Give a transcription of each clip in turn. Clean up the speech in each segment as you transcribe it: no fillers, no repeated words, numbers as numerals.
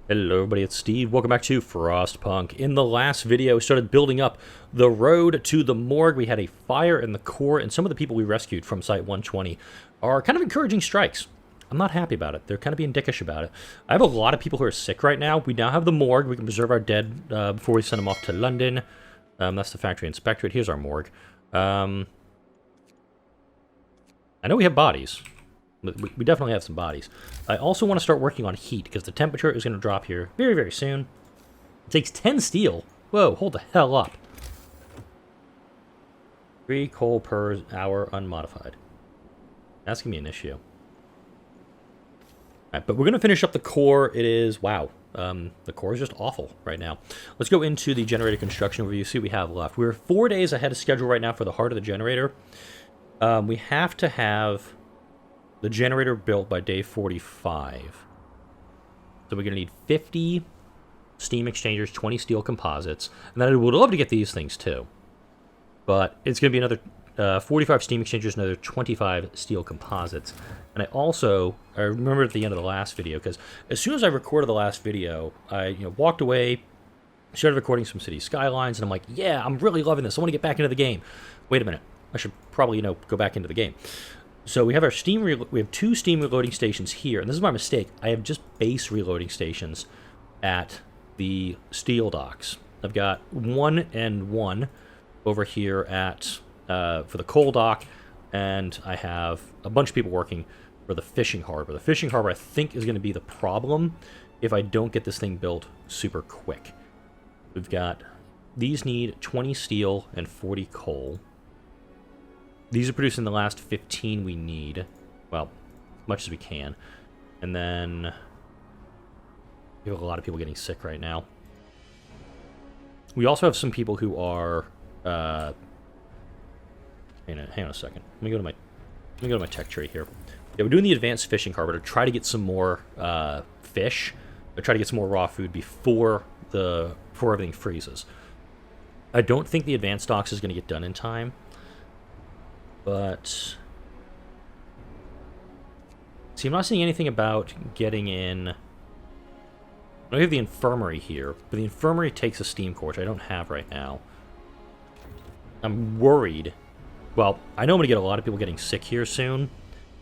Hello everybody, it's Steve. Welcome back to Frostpunk. In the last video, we started building up the road to the morgue. We had a fire in the core, and some of the people we rescued from Site 120 are kind of encouraging strikes. I'm not happy about it. They're kind of being dickish about it. I have a lot of people who are sick right now. We now have the morgue. We can preserve our dead before we send them off to London. That's the factory inspectorate. Here's our morgue. I know we have bodies. We definitely have some bodies. I also want to start working on heat, because the temperature is going to drop here very, very soon. It takes 10 steel. Whoa, hold the hell up. 3 coal per hour unmodified. That's going to be an issue. Alright, but we're going to finish up the core. It is, wow, the core is just awful right now. Let's go into the generator construction overview, see what we have left. We're 4 days ahead of schedule right now for the heart of the generator. We have to have the generator built by day 45. So we're going to need 50 steam exchangers, 20 steel composites, and then I would love to get these things too. But it's going to be another 45 steam exchangers, another 25 steel composites. And I remember at the end of the last video, because as soon as I recorded the last video, I walked away, started recording some city skylines, and I'm like, yeah, I'm really loving this. I want to get back into the game. Wait a minute. I should probably, go back into the game. So we have our we have 2 steam reloading stations here, and this is my mistake. I have just base reloading stations at the steel docks. I've got 1 and 1 over here at for the coal dock, and I have a bunch of people working for the fishing harbor. The fishing harbor, I think, is going to be the problem if I don't get this thing built super quick. We've got, these need 20 steel and 40 coal. These are producing the last 15 we need. Well, as much as we can. And then we have a lot of people getting sick right now. We also have some people who are hang on a second. Let me go to my tech tree here. Yeah, we're doing the advanced fishing harbor to try to get some more fish, to try to get some more raw food before everything freezes. I don't think the advanced docks is going to get done in time. But see, I'm not seeing anything about getting in. I have the infirmary here, but the infirmary takes a steam core, which I don't have right now. I'm worried. Well, I know I'm going to get a lot of people getting sick here soon,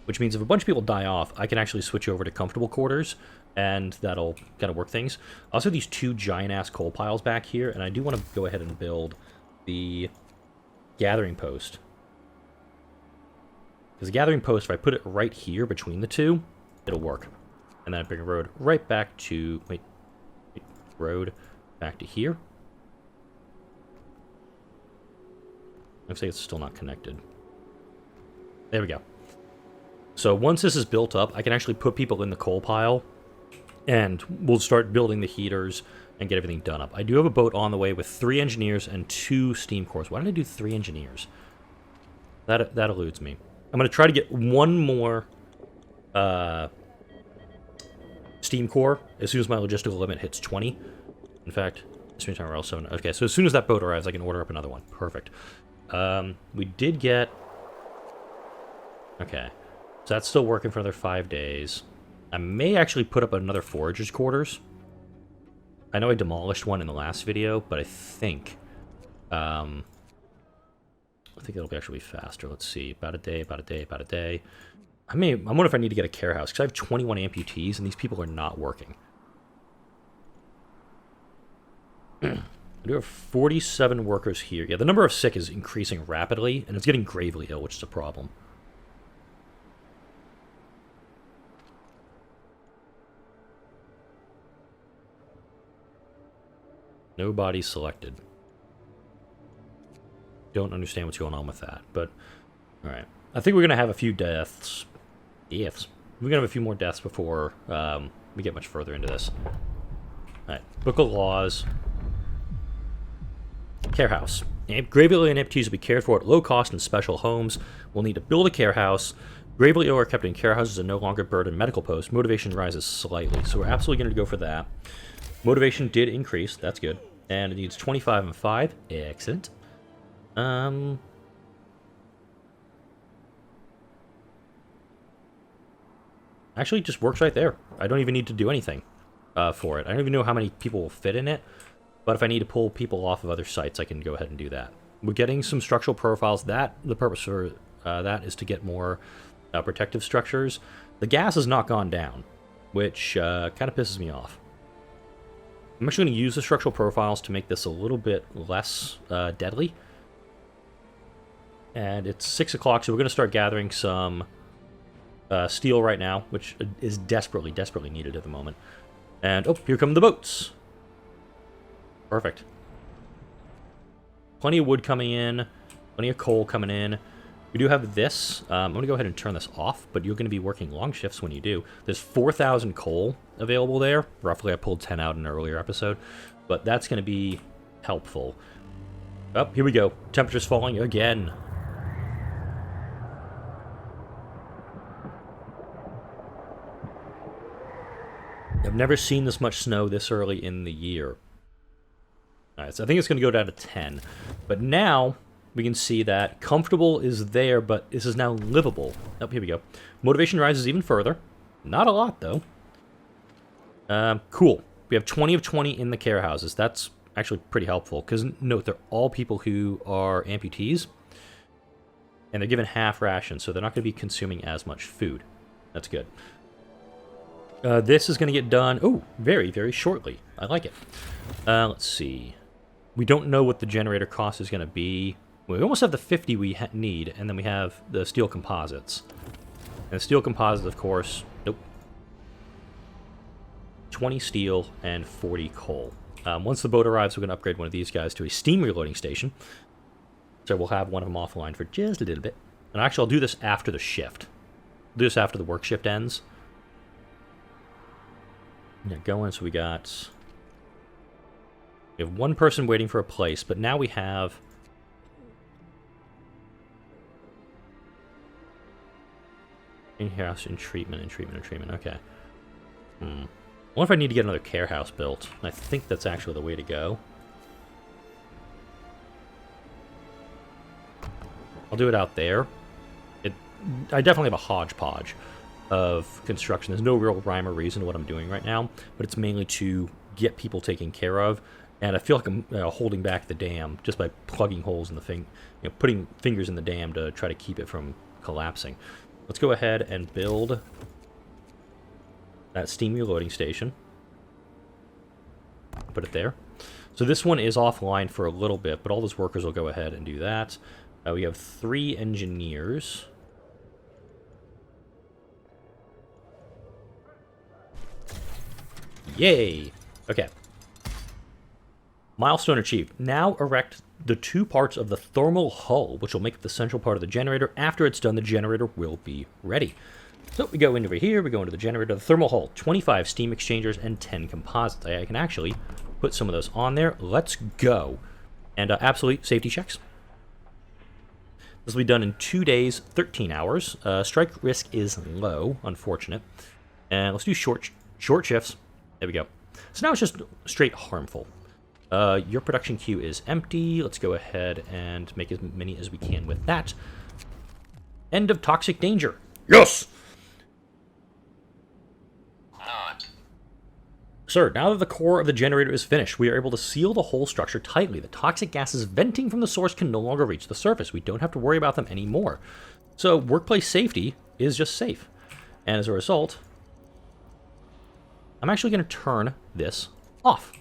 which means if a bunch of people die off, I can actually switch over to comfortable quarters, and that'll kind of work things. I also have these 2 giant-ass coal piles back here, and I do want to go ahead and build the gathering post. Because the gathering post, if I put it right here between the 2, it'll work. And then I bring a road right back to... road back to here. Looks like it's still not connected. There we go. So once this is built up, I can actually put people in the coal pile, and we'll start building the heaters and get everything done up. I do have a boat on the way with 3 engineers and 2 steam cores. Why did I do 3 engineers? That eludes me. I'm going to try to get 1 more steam core as soon as my logistical limit hits 20. In fact, stream timer L7. Okay, so as soon as that boat arrives, I can order up another one. Perfect. We did get... Okay, so that's still working for another 5 days. I may actually put up another forager's quarters. I know I demolished one in the last video, but I think it'll actually be faster. Let's see. About a day, about a day, about a day. I wonder if I need to get a care house, because I have 21 amputees, and these people are not working. I do have 47 workers here. Yeah, the number of sick is increasing rapidly, and it's getting gravely ill, which is a problem. No bodies selected. Don't understand what's going on with that, but alright. I think we're going to have a few deaths. We're going to have a few more deaths before we get much further into this. Alright, Book of Laws. Care house. Gravely ill amputees will be cared for at low cost in special homes. We'll need to build a care house. Gravely ill are kept in care houses and no longer burden medical posts. Motivation rises slightly, so we're absolutely going to go for that. Motivation did increase, that's good. And it needs 25 and 5. Excellent. Actually, it just works right there. I don't even need to do anything. for it. I don't even know how many people will fit in it, but if I need to pull people off of other sites, I can go ahead and do that. We're getting some structural profiles. The purpose for that is to get more protective structures. The gas has not gone down, which kind of pisses me off. I'm actually going to use the structural profiles to make this a little bit less deadly. And it's 6 o'clock, so we're going to start gathering some steel right now, which is desperately, desperately needed at the moment. And, oh, here come the boats. Perfect. Plenty of wood coming in, plenty of coal coming in. We do have this. I'm going to go ahead and turn this off, but you're going to be working long shifts when you do. There's 4,000 coal available there. Roughly, I pulled 10 out in an earlier episode, but that's going to be helpful. Oh, here we go. Temperature's falling again. I've never seen this much snow this early in the year. Alright, so I think it's going to go down to 10. But now, we can see that comfortable is there, but this is now livable. Oh, here we go. Motivation rises even further. Not a lot, though. Cool. We have 20 of 20 in the care houses. That's actually pretty helpful, because note, they're all people who are amputees, and they're given half rations, so they're not going to be consuming as much food. That's good. This is going to get done, oh, very, very shortly. I like it. Let's see. We don't know what the generator cost is going to be. We almost have the 50 we need, and then we have the steel composites. And the steel composites, of course, nope. 20 steel and 40 coal. Once the boat arrives, we're going to upgrade one of these guys to a steam reloading station. So we'll have one of them offline for just a little bit. And actually, I'll do this after the shift. I'll do this after the work shift ends. Yeah, going, so we have one person waiting for a place, but now we have in-house, in treatment, okay. I wonder if I need to get another care house built. I think that's actually the way to go. I'll do it out there. I definitely have a hodgepodge of construction. There's no real rhyme or reason to what I'm doing right now, but it's mainly to get people taken care of, and I feel like I'm holding back the dam just by plugging holes in the putting fingers in the dam to try to keep it from collapsing. Let's go ahead and build that steam reloading station. Put it there. So this one is offline for a little bit, but all those workers will go ahead and do that. We have 3 engineers. Yay! Okay. Milestone achieved. Now erect the 2 parts of the thermal hull, which will make up the central part of the generator. After it's done, the generator will be ready. So we go into over here, we go into the generator, the thermal hull, 25 steam exchangers, and 10 composites. I can actually put some of those on there. Let's go. And absolute safety checks. This will be done in 2 days, 13 hours. Strike risk is low, unfortunate. And let's do short shifts. There we go. So now it's just straight harmful. Your production queue is empty. Let's go ahead and make as many as we can with that. End of toxic danger. Yes! Sir, now that the core of the generator is finished, we are able to seal the whole structure tightly. The toxic gases venting from the source can no longer reach the surface. We don't have to worry about them anymore. So workplace safety is just safe. And as a result, I'm actually going to turn this off.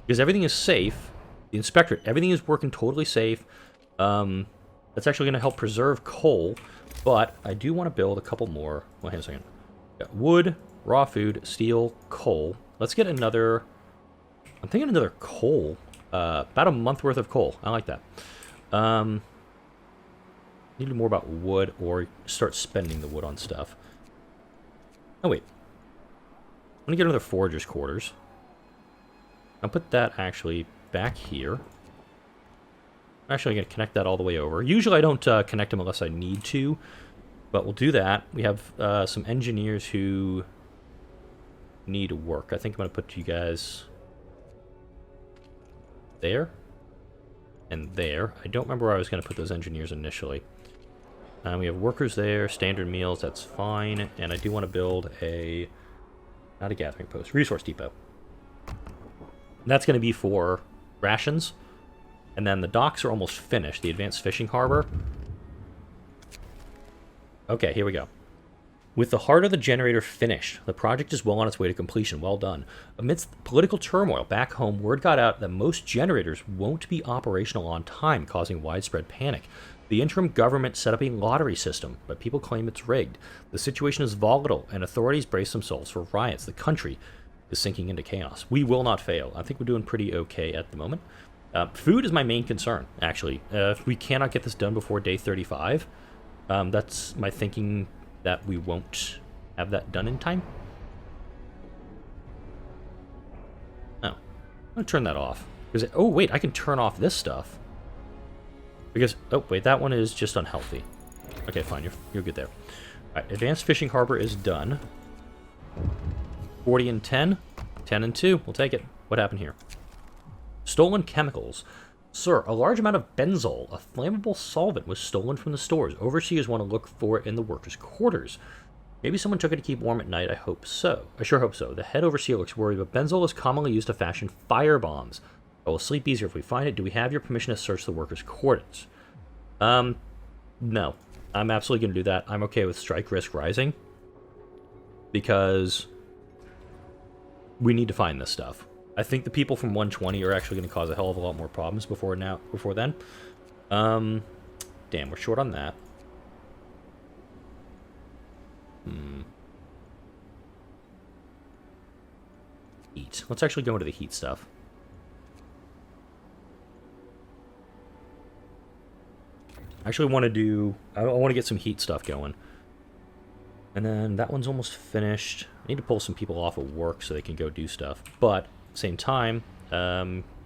Because everything is safe. The inspectorate, everything is working totally safe. That's actually going to help preserve coal. But I do want to build a couple more. Well, hang on a second. Got wood, raw food, steel, coal. Let's get another... I'm thinking another coal. About a month worth of coal. I like that. Need to do more about wood or start spending the wood on stuff. Oh, wait. I'm going to get another forager's quarters. I'll put that actually back here. I'm actually going to connect that all the way over. Usually I don't connect them unless I need to, but we'll do that. We have some engineers who need work. I think I'm going to put you guys there and there. I don't remember where I was going to put those engineers initially. We have workers there, standard meals, that's fine. And I do want to build a Not a gathering post. Resource depot. That's going to be for rations. And then the docks are almost finished. The advanced fishing harbor. Okay, here we go. With the heart of the generator finished, the project is well on its way to completion. Well done. Amidst political turmoil back home, word got out that most generators won't be operational on time, causing widespread panic. The interim government set up a lottery system, but people claim it's rigged. The situation is volatile, and authorities brace themselves for riots. The country is sinking into chaos. We will not fail. I think we're doing pretty okay at the moment. Food is my main concern, actually. If we cannot get this done before day 35, that's my thinking that we won't have that done in time. Oh, I'm going to turn that off. Because oh, wait, I can turn off this stuff. Because, oh, wait, that one is just unhealthy. Okay, fine, you're good there. All right, advanced fishing harbor is done. 40 and 10. 10 and 2. We'll take it. What happened here? Stolen chemicals. Sir, a large amount of benzol, a flammable solvent, was stolen from the stores. Overseers want to look for it in the workers' quarters. Maybe someone took it to keep warm at night. I hope so. I sure hope so. The head overseer looks worried, but benzol is commonly used to fashion fire bombs. I will sleep easier if we find it. Do we have your permission to search the workers' quarters? No. I'm absolutely going to do that. I'm okay with strike risk rising. Because we need to find this stuff. I think the people from 120 are actually going to cause a hell of a lot more problems before then. Damn, we're short on that. Heat. Let's actually go into the heat stuff. I actually want to do... I want to get some heat stuff going. And then that one's almost finished. I need to pull some people off of work so they can go do stuff. But... same time,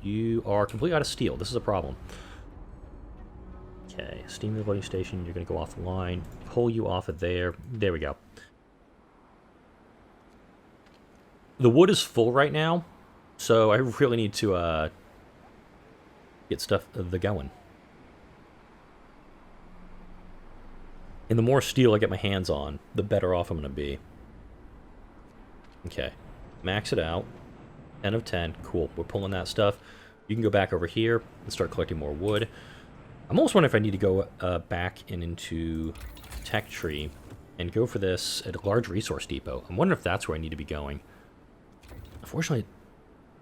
you are completely out of steel. This is a problem. Okay, steam reloading station, you're going to go offline. Pull you off of there. There we go. The wood is full right now, so I really need to get stuff going. And the more steel I get my hands on, the better off I'm going to be. Okay, max it out. 10 of 10. Cool. We're pulling that stuff. You can go back over here and start collecting more wood. I'm almost wondering if I need to go back and into Tech Tree and go for this at a large resource depot. I'm wondering if that's where I need to be going. Unfortunately...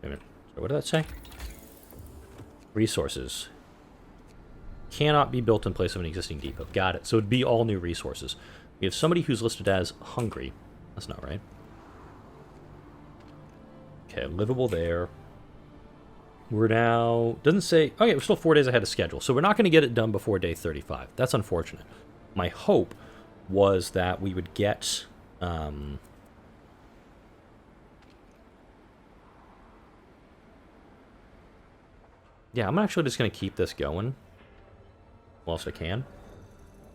wait a minute. What did that say? Resources. Cannot be built in place of an existing depot. Got it. So it'd be all new resources. We have somebody who's listed as hungry. That's not right. Okay, livable there. We're now... doesn't say... oh yeah, we're still 4 days ahead of schedule. So we're not going to get it done before day 35. That's unfortunate. My hope was that we would get... yeah, I'm actually just going to keep this going. Whilst I can.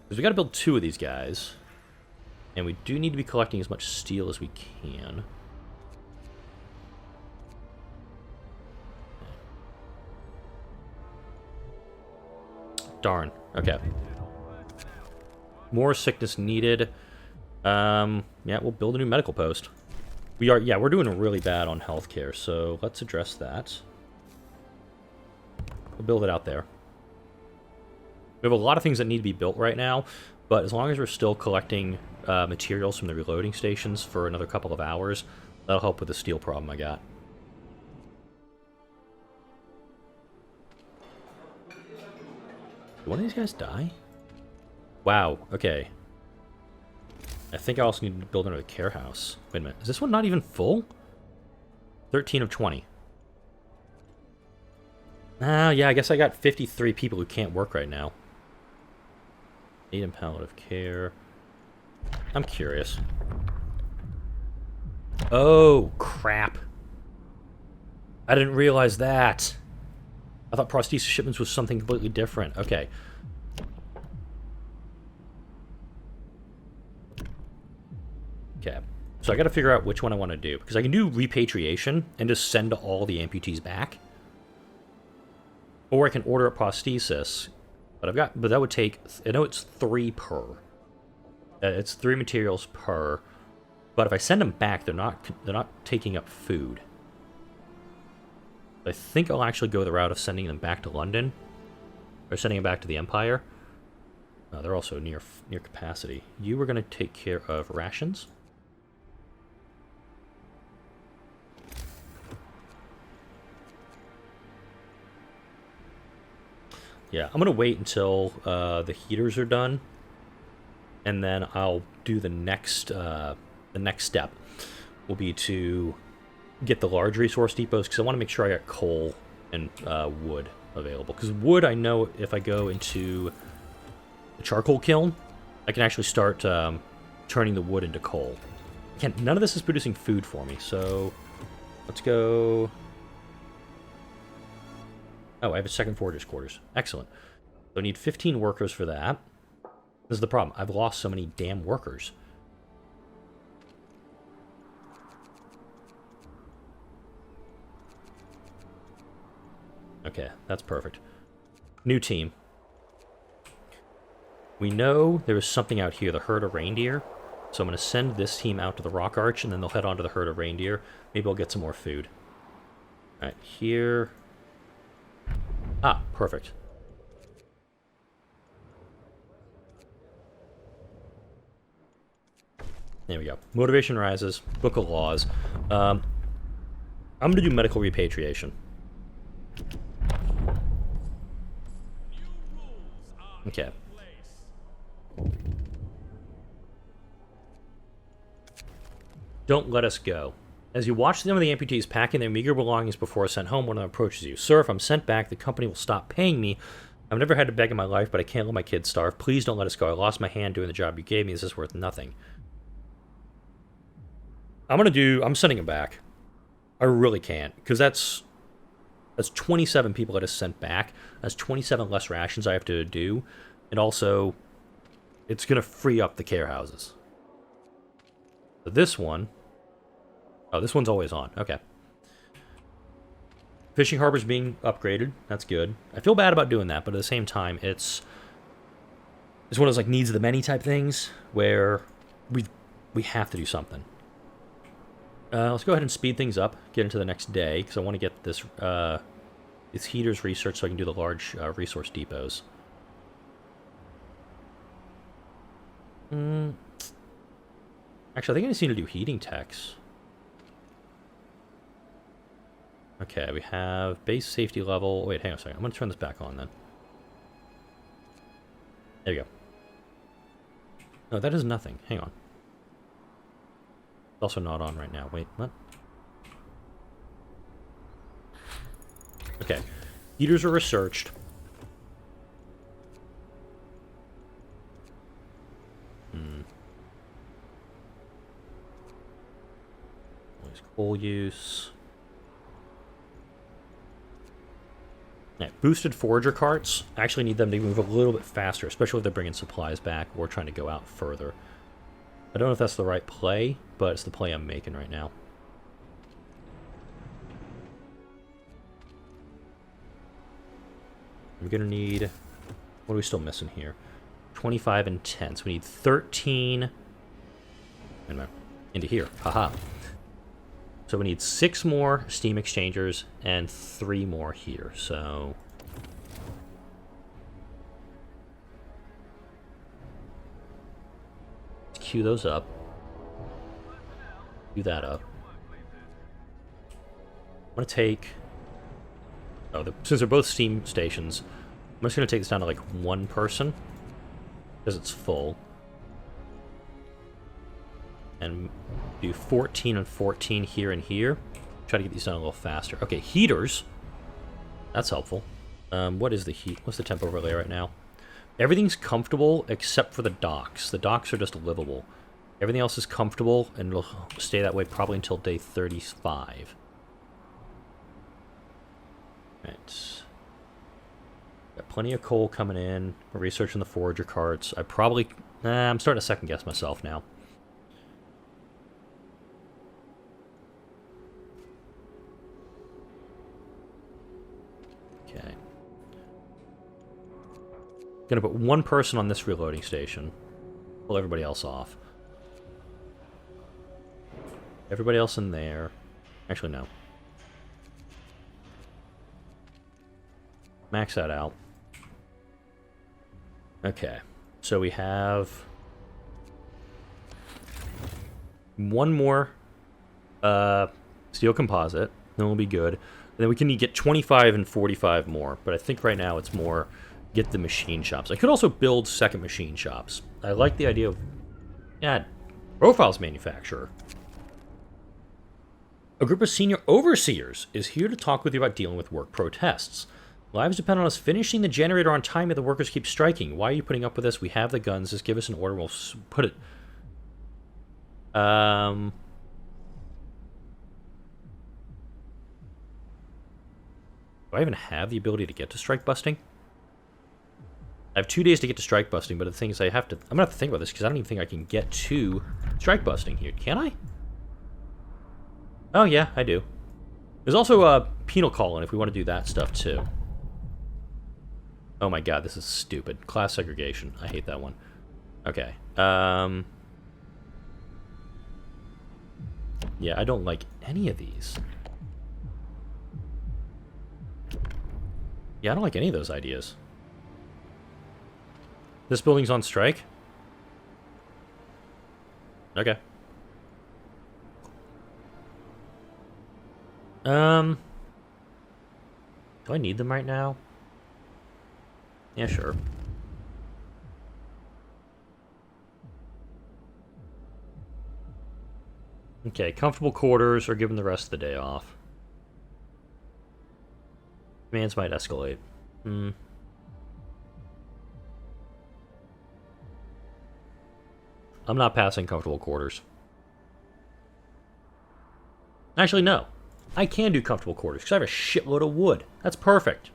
Because we got to build 2 of these guys. And we do need to be collecting as much steel as we can. Darn. Okay. More sickness needed. Yeah, we'll build a new medical post. We're doing really bad on healthcare, so let's address that. We'll build it out there. We have a lot of things that need to be built right now, but as long as we're still collecting materials from the reloading stations for another couple of hours, that'll help with the steel problem I got. Did one of these guys die? Wow, okay. I think I also need to build another care house. Wait a minute, is this one not even full? 13 of 20. Yeah, I guess I got 53 people who can't work right now. Need in palliative care. I'm curious. Oh, crap. I didn't realize that. I thought prosthesis shipments was something completely different. Okay. Okay. So I gotta figure out which one I want to do. Because I can do repatriation and just send all the amputees back. Or I can order a prosthesis. But that would take... I know it's 3 per. It's 3 materials per. But if I send them back, they're not taking up food. I think I'll actually go the route of sending them back to London, or sending them back to the Empire. They're also near capacity. You were going to take care of rations. Yeah, I'm going to wait until the heaters are done, and then I'll do the next step will be to get the large resource depots, because I want to make sure I got coal and wood available. Because wood, I know if I go into the charcoal kiln, I can actually start turning the wood into coal. Again, none of this is producing food for me, so let's go... Oh, I have a second forger's quarters. Excellent. So I need 15 workers for that. This is the problem. I've lost so many damn workers. Okay, that's perfect. New team. We know there is something out here, the herd of reindeer. So I'm going to send this team out to the rock arch, and then they'll head on to the herd of reindeer. Maybe I'll get some more food. Alright, here... Ah, perfect. There we go. Motivation rises. Book of laws. I'm going to do medical repatriation. Okay. Don't let us go. As you watch some of the amputees packing their meager belongings before sent home, one of them approaches you. Sir, if I'm sent back, the company will stop paying me. I've never had to beg in my life, but I can't let my kids starve. Please don't let us go. I lost my hand doing the job you gave me. This is worth nothing. I'm sending him back. I really can't, because that's 27 people that is sent back. That's 27 less rations I have to do. And also, it's going to free up the care houses. So this one... Oh, this one's always on. Okay. Fishing harbor's being upgraded. That's good. I feel bad about doing that, but at the same time, it's one of those like needs of the many type things where we have to do something. Let's go ahead and speed things up. Get into the next day because I want to get this these heaters researched so I can do the large resource depots. Actually, I think I just need to do heating techs. Okay, we have base safety level. Wait, hang on a second. I'm going to turn this back on then. There we go. No, that is nothing. Hang on. It's also not on right now. Wait, what? Okay. Heaters are researched. Always coal use. Yeah, boosted forager carts. I actually need them to move a little bit faster, especially if they're bringing supplies back or trying to go out further. I don't know if that's the right play, but it's the play I'm making right now. I'm going to need... What are we still missing here? 25 and 10. So we need 13... Wait a minute. Into here. Haha. So we need 6 more steam exchangers and 3 more here, so... Let's queue those up. Queue that up. I'm going to take... Oh, since they're both steam stations, I'm just going to take this down to like 1 person, because it's full. And do 14 and 14 here and here. Try to get these done a little faster. Okay, heaters. That's helpful. What is the heat? What's the temp overlay right now? Everything's comfortable except for the docks. The docks are just livable. Everything else is comfortable, and it'll stay that way probably until day 35. Right. Got plenty of coal coming in. We're researching the forager carts. I'm starting to second guess myself now. Okay. Gonna put 1 person on this reloading station. Pull everybody else off. Everybody else in there. Actually, no. Max that out. Okay. So we have one more steel composite. Then we'll be good. And then we can get 25 and 45 more. But I think right now it's more get the machine shops. I could also build second machine shops. I like the idea of... Yeah, profiles manufacturer. A group of senior overseers is here to talk with you about dealing with work protests. Lives depend on us finishing the generator on time if the workers keep striking. Why are you putting up with this? We have the guns. Just give us an order. We'll put it... Do I even have the ability to get to strike busting? I have 2 days to get to strike busting, but the thing is I'm going to have to think about this because I don't even think I can get to strike busting here. Can I? Oh, yeah, I do. There's also a penal colony if we want to do that stuff, too. Oh my god, this is stupid. Class segregation. I hate that one. Okay. Yeah, I don't like any of these. Yeah, I don't like any of those ideas. This building's on strike? Okay. Do I need them right now? Yeah, sure. Okay, comfortable quarters or given the rest of the day off. Demands might escalate. I'm not passing comfortable quarters. Actually, no. I can do comfortable quarters because I have a shitload of wood. That's perfect.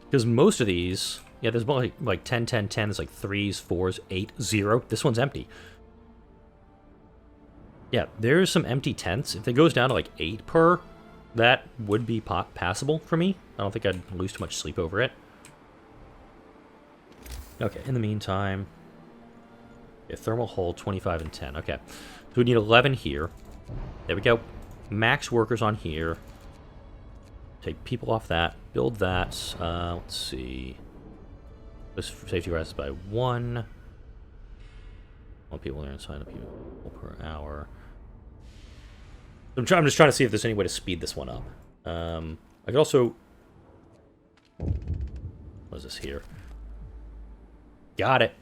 Because most of these... Yeah, there's like 10, 10, 10. There's like 3s, 4s, 8, 0. This one's empty. Yeah, there's some empty tents. If it goes down to like 8 per, that would be passable for me. I don't think I'd lose too much sleep over it. Okay, in the meantime... Yeah, thermal hull, 25 and 10. Okay, so we need 11 here. There we go. Max workers on here. Take people off that. Build that. Let's see. This safety rises by 1. 1 people are inside of people per hour. I'm just trying to see if there's any way to speed this one up. I could also... What is this here? Got it.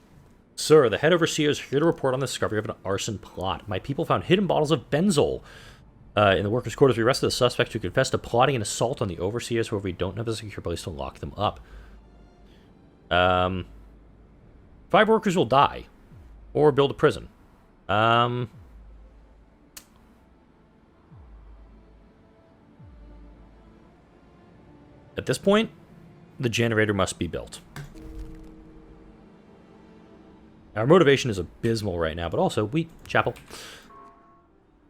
Sir, the head overseer is here to report on the discovery of an arson plot. My people found hidden bottles of benzol in the workers' quarters. We arrested the suspects who confessed to plotting an assault on the overseers. However, we don't have a secure place to lock them up. 5 workers will die. Or build a prison. At this point, the generator must be built. Our motivation is abysmal right now, but also, chapel.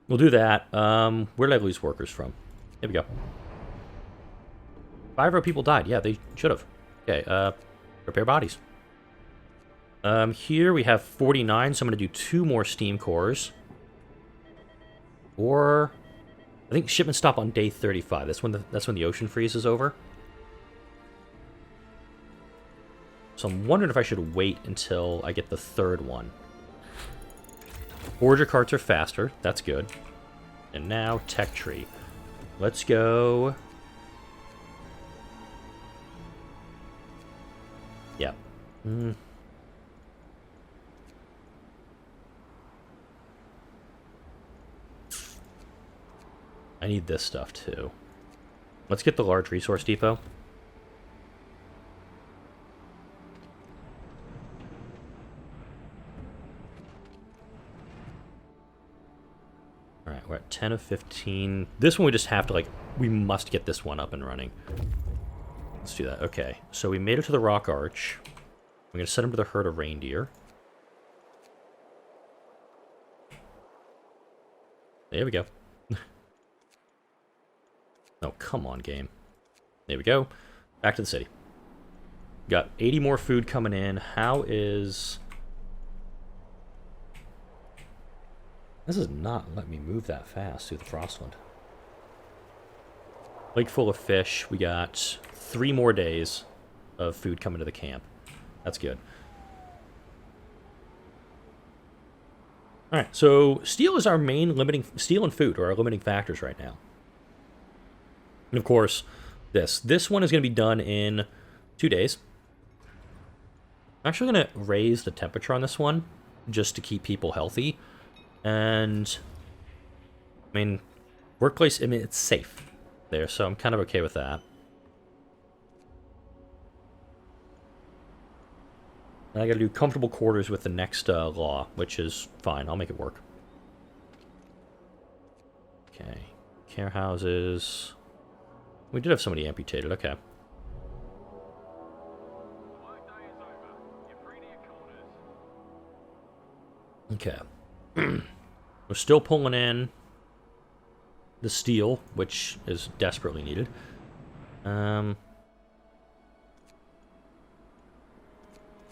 We'll do that. Where did I lose workers from? Here we go. 5 of our people died. Yeah, they should have. Okay, repair bodies. Here we have 49, so I'm going to do 2 more steam cores. Or, I think shipment stop on day 35. That's when the ocean freeze is over. So I'm wondering if I should wait until I get the 3rd one. Forger carts are faster. That's good. And now, tech tree. Let's go... Yeah. I need this stuff, too. Let's get the large resource depot. Alright, we're at 10 of 15. This one we just have to, like, we must get this one up and running. Let's do that. Okay, so we made it to the rock arch. I'm going to send him to the herd of reindeer. There we go. Oh, come on, game. There we go. Back to the city. Got 80 more food coming in. How is... This is not letting me move that fast through the Frostland. Lake full of fish. We got 3 more days of food coming to the camp. That's good. Alright, so steel is our main limiting... Steel and food are our limiting factors right now. And of course, this one is going to be done in 2 days. I'm actually going to raise the temperature on this one just to keep people healthy. And, I mean, workplace, I mean, it's safe there, so I'm kind of okay with that. And I got to do comfortable quarters with the next law, which is fine. I'll make it work. Okay. Care houses. We did have somebody amputated. Okay. Okay. We're still pulling in the steel, which is desperately needed. I'm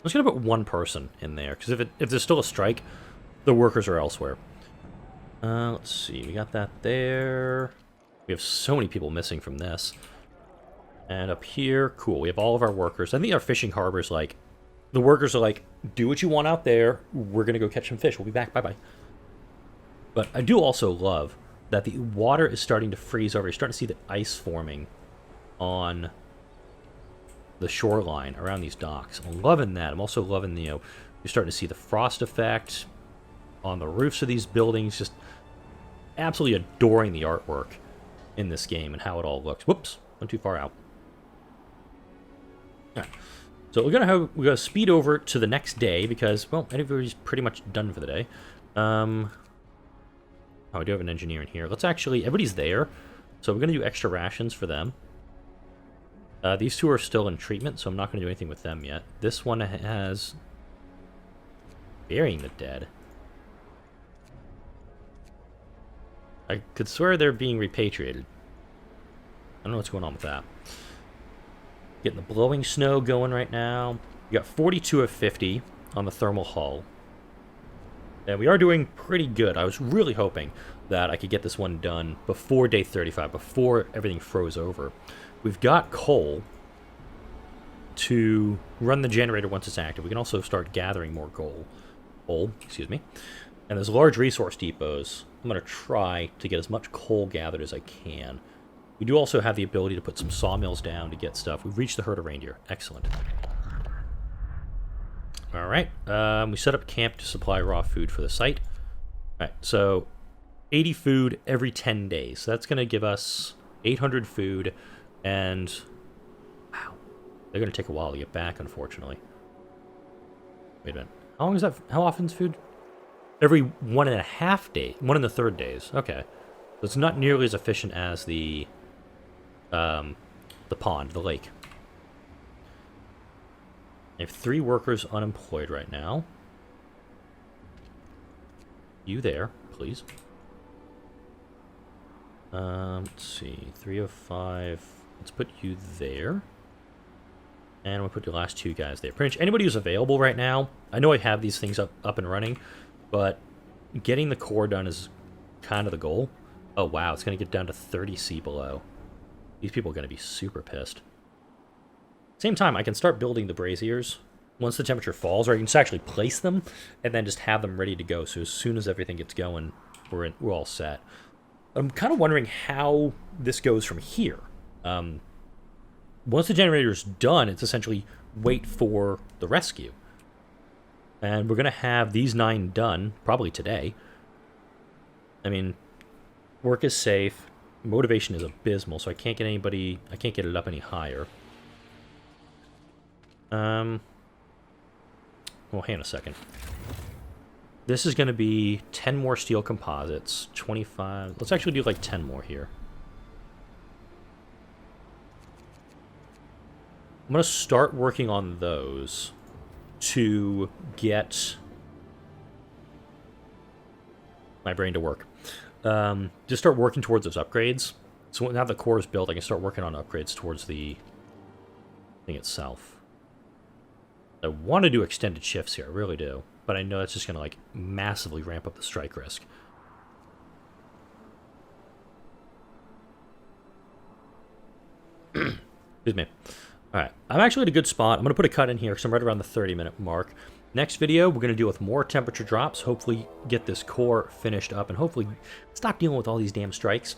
just going to put 1 person in there, because if there's still a strike, the workers are elsewhere. Let's see, we got that there. We have so many people missing from this. And up here, cool, we have all of our workers. I think our fishing harbor's like, the workers are like, do what you want out there, we're going to go catch some fish, we'll be back, bye-bye. But I do also love that the water is starting to freeze over. You're starting to see the ice forming on the shoreline around these docks. I'm loving that. I'm also loving the, you're starting to see the frost effect on the roofs of these buildings. Just absolutely adoring the artwork in this game and how it all looks. Whoops, went too far out. All right. So we're gonna speed over to the next day because, well, everybody's pretty much done for the day. Oh, I do have an engineer in here. Let's actually, everybody's there, so we're going to do extra rations for them. These 2 are still in treatment, so I'm not going to do anything with them yet. This one has burying the dead. I could swear they're being repatriated. I don't know what's going on with that. Getting the blowing snow going right now. We got 42 of 50 on the thermal hull. And we are doing pretty good. I was really hoping that I could get this one done before day 35, before everything froze over. We've got coal to run the generator once it's active. We can also start gathering more coal, excuse me. And there's large resource depots. I'm going to try to get as much coal gathered as I can. We do also have the ability to put some sawmills down to get stuff. We've reached the herd of reindeer. Excellent. All right, we set up camp to supply raw food for the site. All right, so 80 food every 10 days. So that's going to give us 800 food, and wow, they're going to take a while to get back, unfortunately. Wait a minute. How long is that? How often is food? Every 1.5 days. 1 1/3 days. Okay, so it's not nearly as efficient as the pond, the lake. I have 3 workers unemployed right now. You there, please. Let's see. 3 of 5. Let's put you there. And we'll put the last 2 guys there. Pretty much anybody who's available right now. I know I have these things up and running, but getting the core done is kind of the goal. Oh, wow. It's going to get down to 30 C below. These people are going to be super pissed. Same time, I can start building the braziers once the temperature falls, or I can just actually place them and then just have them ready to go. So as soon as everything gets going, we're all set. I'm kind of wondering how this goes from here. Once the generator's done, it's essentially wait for the rescue. And we're going to have these 9 done probably today. I mean, work is safe. Motivation is abysmal, so I can't get it up any higher. Well, hang on a second. This is going to be 10 more steel composites, 25... Let's actually do like 10 more here. I'm going to start working on those to get my brain to work. Just start working towards those upgrades. So now the core is built, I can start working on upgrades towards the thing itself. I want to do extended shifts here, I really do. But I know that's just going to, like, massively ramp up the strike risk. Excuse me. All right, I'm actually at a good spot. I'm going to put a cut in here because I'm right around the 30-minute mark. Next video, we're going to deal with more temperature drops, hopefully get this core finished up, and hopefully stop dealing with all these damn strikes.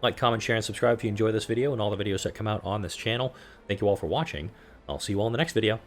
Like, comment, share, and subscribe if you enjoy this video and all the videos that come out on this channel. Thank you all for watching. I'll see you all in the next video.